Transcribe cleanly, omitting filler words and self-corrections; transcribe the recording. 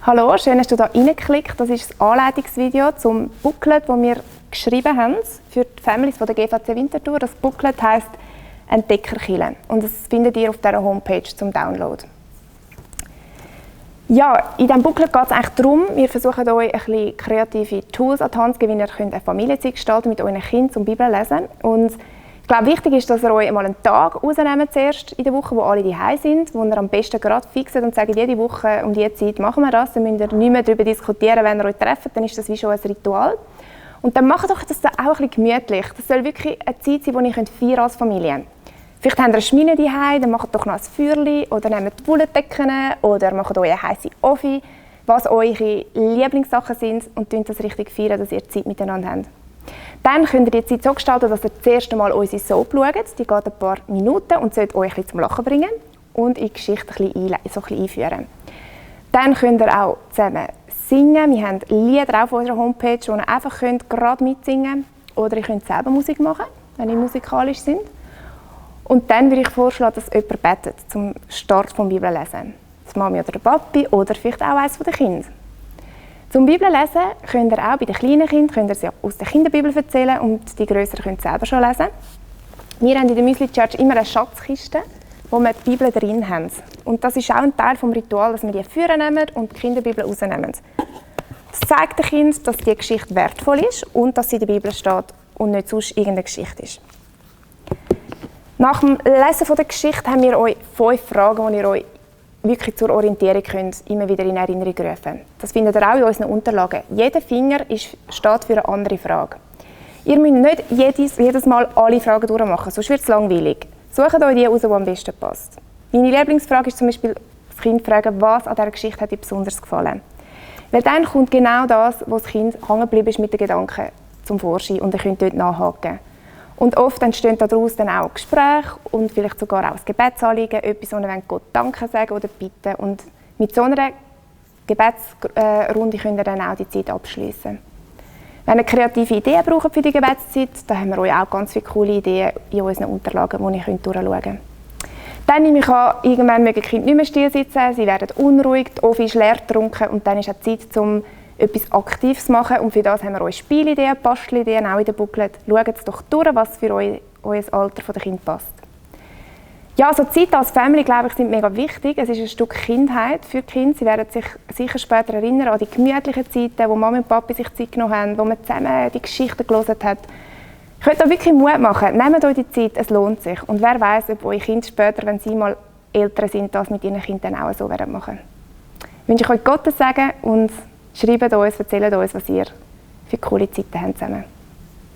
Hallo, schön, dass du hier reingeklickt. Das ist das Anleitungsvideo zum Booklet, das wir geschrieben haben für die Families von der GVC Winterthur. Das Booklet heisst «Entdeckerkirche» und das findet ihr auf dieser Homepage zum Download. Ja, in diesem Booklet geht es eigentlich darum, wir versuchen euch ein bisschen kreative Tools an die Hand zu geben, wie ihr eine Familienzeit gestalten mit euren Kindern zum Bibellesen. Und ich glaube, wichtig ist, dass ihr euch einmal einen Tag rausnehmt zuerst in der Woche, wo alle daheim sind, wo ihr am besten gerade fixt und sagt, jede Woche um diese Zeit machen wir das. Dann müsst ihr nicht mehr darüber diskutieren, wenn ihr euch trefft, dann ist das wie schon ein Ritual. Und dann macht euch das auch ein bisschen gemütlich. Das soll wirklich eine Zeit sein, die ihr feiern als Familie. Vielleicht habt ihr eine Schmine daheim, dann macht doch noch ein Feuerchen oder nehmt die Wolldecken oder macht euch eine heisse Offi, was eure Lieblingssachen sind und feiert das richtig feiern, dass ihr Zeit miteinander habt. Dann könnt ihr die Zeit so gestalten, dass ihr das erste Mal unsere Soap schaut. Die geht ein paar Minuten und sollte euch ein bisschen zum Lachen bringen und in die Geschichte ein bisschen einführen. Dann könnt ihr auch zusammen singen. Wir haben Lieder auf unserer Homepage, wo ihr einfach gerade mitsingen könnt. Oder ihr könnt selber Musik machen, wenn ihr musikalisch sind. Und dann würde ich vorschlagen, dass jemand betet zum Start des Bibellesen. Das Mami oder der Papi oder vielleicht auch eines der Kinder. Zum Bibellesen könnt ihr auch bei den kleinen Kindern sie aus der Kinderbibel erzählen und die Grösseren können selber schon lesen. Wir haben in der Müsli Church immer eine Schatzkiste, wo wir die Bibel drin haben. Und das ist auch ein Teil des Rituals, dass wir die vornehmen und die Kinderbibel rausnehmen. Das zeigt den Kindern, dass die Geschichte wertvoll ist und dass sie in der Bibel steht und nicht sonst irgendeine Geschichte ist. Nach dem Lesen der Geschichte haben wir euch 5 Fragen, die ihr euch wirklich zur Orientierung könnt, immer wieder in Erinnerung rufen. Das findet ihr auch in unseren Unterlagen. Jeder Finger steht für eine andere Frage. Ihr müsst nicht jedes Mal alle Fragen durchmachen, sonst wird es langweilig. Sucht euch die aus, die am besten passt. Meine Lieblingsfrage ist zum Beispiel, das Kind fragen, was an dieser Geschichte hat dir besonders gefallen. Weil dann kommt genau das, wo das Kind hängen geblieben ist mit den Gedanken zum Vorschein und ihr könnt dort nachhaken. Und oft entstehen daraus dann auch Gespräche und vielleicht sogar auch das Gebetsanliegen, etwas, wo ihr Gott Danke sagen oder bitten. Und mit so einer Gebetsrunde könnt ihr dann auch die Zeit abschließen. Wenn ihr kreative Ideen braucht für die Gebetszeit, dann haben wir euch auch ganz viele coole Ideen in unseren Unterlagen, die ihr durchschauen könnt. Dann nehme ich an, irgendwann mögen die Kinder nicht mehr still sitzen, sie werden unruhig, die Offi ist leer getrunken und dann ist auch Zeit, um etwas Aktives zu machen. Und für das haben wir euch Spielideen, Bastelideen, auch in dem Booklet. Schaut es doch durch, was für euer Alter der Kind passt. Ja, so Zeit als Family, glaube ich, sind mega wichtig. Es ist ein Stück Kindheit für die Kinder. Sie werden sich sicher später erinnern an die gemütlichen Zeiten, wo Mama und Papa sich Zeit genommen haben, wo man zusammen die Geschichten gelesen hat. Ihr könnt da wirklich Mut machen. Nehmt euch die Zeit, es lohnt sich. Und wer weiß, ob eure Kinder später, wenn sie mal älter sind, das mit ihren Kindern auch so machen werden. Ich wünsche euch Gottes Segen und schreibt uns, erzählt uns, was ihr für coole Zeiten habt zusammen.